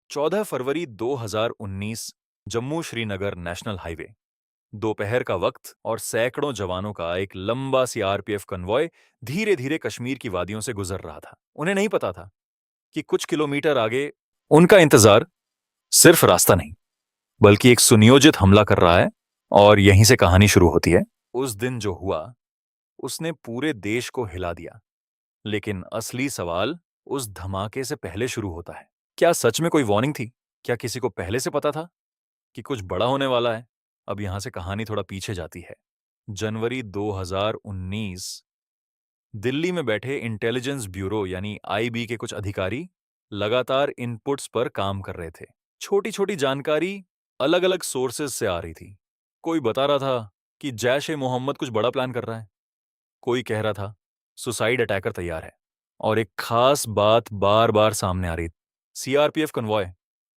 14 फरवरी 2019 Jammu Srinagar national highway. दोपहर का वक्त और सैकड़ों जवानों का एक लंबा सीआरपीएफ कन्वॉय धीरे धीरे कश्मीर की वादियों से गुजर रहा था। उन्हें नहीं पता था कि कुछ किलोमीटर आगे उनका इंतजार सिर्फ रास्ता नहीं, बल्कि एक सुनियोजित हमला कर रहा है। और यहीं से कहानी शुरू होती है। उस दिन जो हुआ उसने पूरे देश को हिला दिया, लेकिन असली सवाल उस धमाके से पहले शुरू होता है। क्या सच में कोई वार्निंग थी? क्या किसी को पहले से पता था कि कुछ बड़ा होने वाला है? अब यहां से कहानी थोड़ा पीछे जाती है। जनवरी 2019, दिल्ली में बैठे इंटेलिजेंस ब्यूरो यानी आईबी के कुछ अधिकारी लगातार इनपुट्स पर काम कर रहे थे। छोटी छोटी जानकारी अलग अलग सोर्सेज से आ रही थी। कोई बता रहा था कि जैश ए मोहम्मद कुछ बड़ा प्लान कर रहा है, कोई कह रहा था सुसाइड अटैकर तैयार है, और एक खास बात बार बार सामने आ रही, सीआरपीएफ कन्वॉय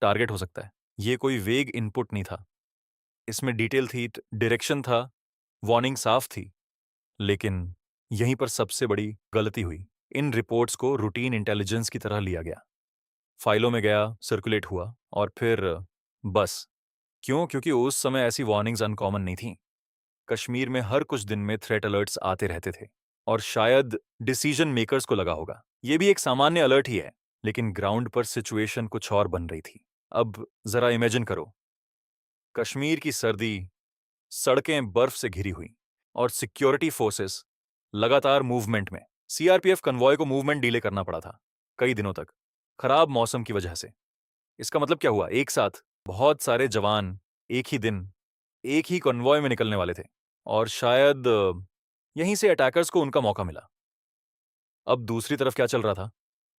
टारगेट हो सकता है। ये कोई वेग इनपुट नहीं था, इसमें डिटेल थी, डायरेक्शन था, वार्निंग साफ थी। लेकिन यहीं पर सबसे बड़ी गलती हुई। इन रिपोर्ट्स को रूटीन इंटेलिजेंस की तरह लिया गया, फाइलों में गया, सर्कुलेट हुआ, और फिर बस। क्यों? क्योंकि उस समय ऐसी वार्निंग्स अनकॉमन नहीं थी। कश्मीर में हर कुछ दिन में थ्रेट अलर्ट्स आते रहते थे, और शायद डिसीजन मेकर्स को लगा होगा ये भी एक सामान्य अलर्ट ही है। लेकिन ग्राउंड पर सिचुएशन कुछ और बन रही थी। अब जरा इमेजिन करो, कश्मीर की सर्दी, सड़कें बर्फ से घिरी हुई, और सिक्योरिटी फोर्सेस लगातार मूवमेंट में। सीआरपीएफ कन्वॉय को मूवमेंट डिले करना पड़ा था कई दिनों तक, खराब मौसम की वजह से। इसका मतलब क्या हुआ? एक साथ बहुत सारे जवान एक ही दिन एक ही कन्वॉय में निकलने वाले थे, और शायद यहीं से अटैकर्स को उनका मौका मिला। अब दूसरी तरफ क्या चल रहा था?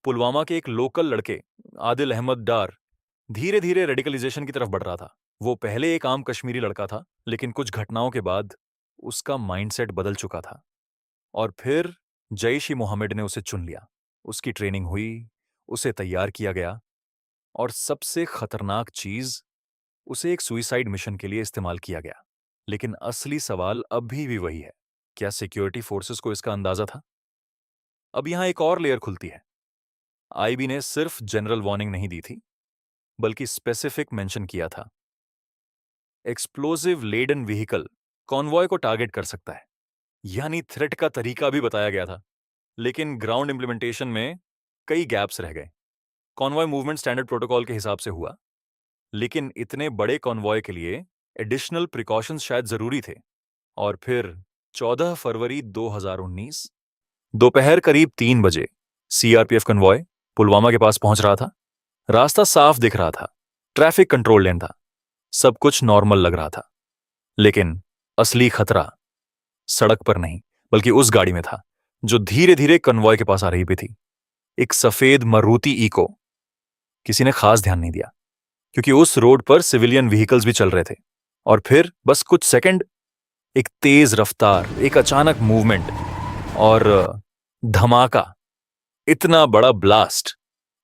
पुलवामा के एक लोकल लड़के आदिल अहमद डार धीरे धीरे रेडिकलाइजेशन की तरफ बढ़ रहा था। वो पहले एक आम कश्मीरी लड़का था, लेकिन कुछ घटनाओं के बाद उसका माइंडसेट बदल चुका था। और फिर जैश ई मोहम्मद ने उसे चुन लिया। उसकी ट्रेनिंग हुई, उसे तैयार किया गया, और सबसे खतरनाक चीज, उसे एक सुइसाइड मिशन के लिए इस्तेमाल किया गया। लेकिन असली सवाल अभी भी वही है, क्या सिक्योरिटी फोर्सेस को इसका अंदाजा था? अब यहां एक और लेयर खुलती है। आईबी ने सिर्फ जनरल वार्निंग नहीं दी थी, बल्कि स्पेसिफिक मेंशन किया था। एक्सप्लोजिव लेडन व्हीकल कॉन्वॉय को टारगेट कर सकता है, यानी थ्रेट का तरीका भी बताया गया था। लेकिन ग्राउंड इंप्लीमेंटेशन में कई गैप्स रह गए। कॉन्वॉय मूवमेंट स्टैंडर्ड प्रोटोकॉल के हिसाब से हुआ, लेकिन इतने बड़े कॉन्वॉय के लिए एडिशनल प्रिकॉशंस शायद जरूरी थे। और फिर 14 फरवरी 2019 दोपहर करीब 3 बजे सीआरपीएफ कन्वॉय पुलवामा के पास पहुंच रहा था। रास्ता साफ दिख रहा था, ट्रैफिक कंट्रोल लेन था, सब कुछ नॉर्मल लग रहा था। लेकिन असली खतरा सड़क पर नहीं, बल्कि उस गाड़ी में था जो धीरे धीरे कन्वॉय के पास आ रही भी थी। एक सफेद मारुति इको। किसी ने खास ध्यान नहीं दिया, क्योंकि उस रोड पर सिविलियन व्हीकल्स भी चल रहे थे। और फिर बस कुछ सेकंड, एक तेज रफ्तार, एक अचानक मूवमेंट, और धमाका। इतना बड़ा ब्लास्ट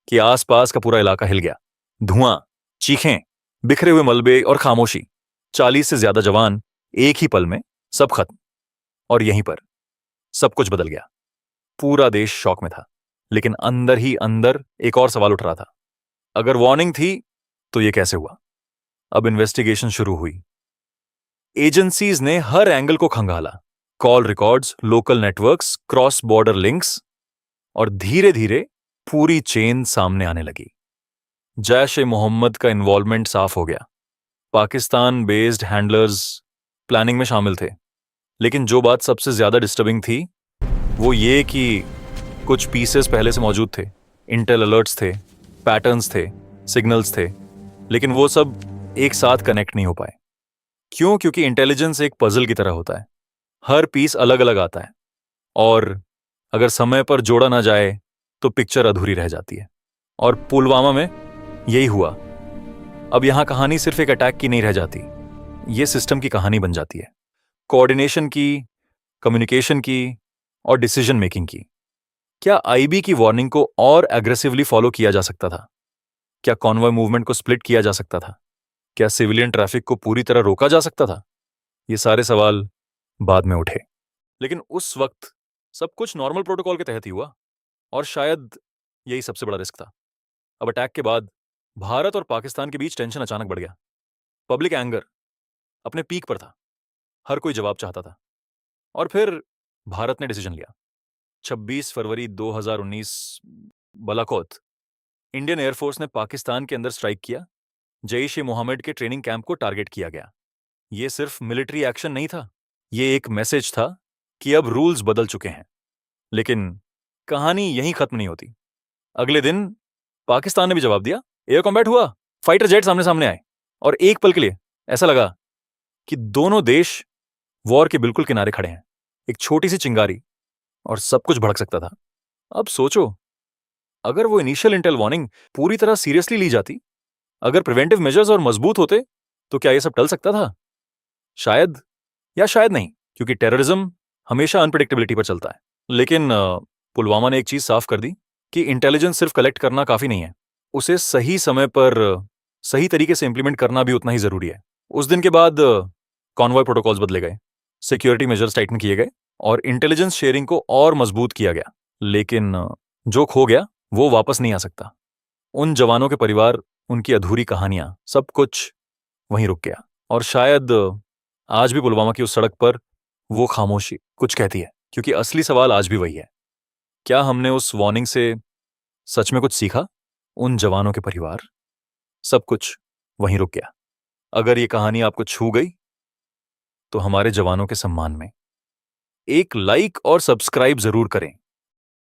कि आसपास का पूरा इलाका हिल गया। धुआं, चीखें, बिखरे हुए मलबे और खामोशी। 40 से ज्यादा जवान एक ही पल में, सब खत्म। और यहीं पर सब कुछ बदल गया। पूरा देश शॉक में था, लेकिन अंदर ही अंदर एक और सवाल उठ रहा था, अगर वार्निंग थी तो ये कैसे हुआ? अब इन्वेस्टिगेशन शुरू हुई। एजेंसीज ने हर एंगल को खंगाला, call records, local networks, cross border links, और धीरे धीरे पूरी चेन सामने आने लगी। जैश ए मोहम्मद का इन्वॉल्वमेंट साफ हो गया। पाकिस्तान बेस्ड हैंडलर्स प्लानिंग में शामिल थे। लेकिन जो बात सबसे ज्यादा डिस्टर्बिंग थी, वो ये कि कुछ पीसेस पहले से मौजूद थे। इंटेल अलर्ट्स थे, पैटर्न्स थे, सिग्नल्स थे, लेकिन वो सब एक साथ कनेक्ट नहीं हो पाए। क्यों? क्योंकि इंटेलिजेंस एक पजल की तरह होता है, हर पीस अलग अलग आता है, और अगर समय पर जोड़ा ना जाए तो पिक्चर अधूरी रह जाती है। और पुलवामा में यही हुआ। अब यहां कहानी सिर्फ एक अटैक की नहीं रह जाती, ये सिस्टम की कहानी बन जाती है, कोऑर्डिनेशन की, कम्युनिकेशन की, और डिसीजन मेकिंग की। क्या आईबी की वार्निंग को और एग्रेसिवली फॉलो किया जा सकता था? क्या कॉन्वॉय मूवमेंट को स्प्लिट किया जा सकता था? क्या सिविलियन ट्रैफिक को पूरी तरह रोका जा सकता था? ये सारे सवाल बाद में उठे। लेकिन उस वक्त सब कुछ नॉर्मल प्रोटोकॉल के तहत ही हुआ, और शायद यही सबसे बड़ा रिस्क था। अब अटैक के बाद भारत और पाकिस्तान के बीच टेंशन अचानक बढ़ गया। पब्लिक एंगर अपने पीक पर था। हर कोई जवाब चाहता था। और फिर भारत ने डिसीजन लिया। 26 फरवरी 2019 बलाकोत इंडियन एयरफोर्स ने पाकिस्तान के अंदर स्ट्राइक किया। जैश ए मोहम्मद के ट्रेनिंग कैंप को टारगेट किया गया। यह सिर्फ मिलिट्री एक्शन नहीं था, यह एक मैसेज था कि अब रूल्स बदल चुके हैं। लेकिन कहानी यहीं खत्म नहीं होती। अगले दिन पाकिस्तान ने भी जवाब दिया। एयर कॉम्बैट हुआ, फाइटर जेट सामने सामने आए और एक पल के लिए ऐसा लगा कि दोनों देश वॉर के बिल्कुल किनारे खड़े हैं। एक छोटी सी चिंगारी और सब कुछ भड़क सकता था। अब सोचो, अगर वो इनिशियल इंटेल वार्निंग पूरी तरह सीरियसली ली जाती, अगर प्रिवेंटिव मेजर्स और मजबूत होते, तो क्या ये सब टल सकता था? शायद, या शायद नहीं, क्योंकि टेररिज्म हमेशा अनप्रेडिक्टेबिलिटी पर चलता है। लेकिन पुलवामा ने एक चीज साफ कर दी कि इंटेलिजेंस सिर्फ कलेक्ट करना काफी नहीं है, उसे सही समय पर सही तरीके से इंप्लीमेंट करना भी उतना ही जरूरी है। उस दिन के बाद कॉन्वॉय प्रोटोकॉल्स बदले गए, सिक्योरिटी मेजर्स टाइटन किए गए और इंटेलिजेंस शेयरिंग को और मजबूत किया गया। लेकिन जो खो गया वो वापस नहीं आ सकता। उन जवानों के परिवार, उनकी अधूरी कहानियां, सब कुछ वहीं रुक गया। और शायद आज भी पुलवामा की उस सड़क पर वो खामोशी कुछ कहती है, क्योंकि असली सवाल आज भी वही है। क्या हमने उस वार्निंग से सच में कुछ सीखा? उन जवानों के परिवार, सब कुछ वहीं रुक गया। अगर ये कहानी आपको छू गई, तो हमारे जवानों के सम्मान में एक लाइक और सब्सक्राइब जरूर करें।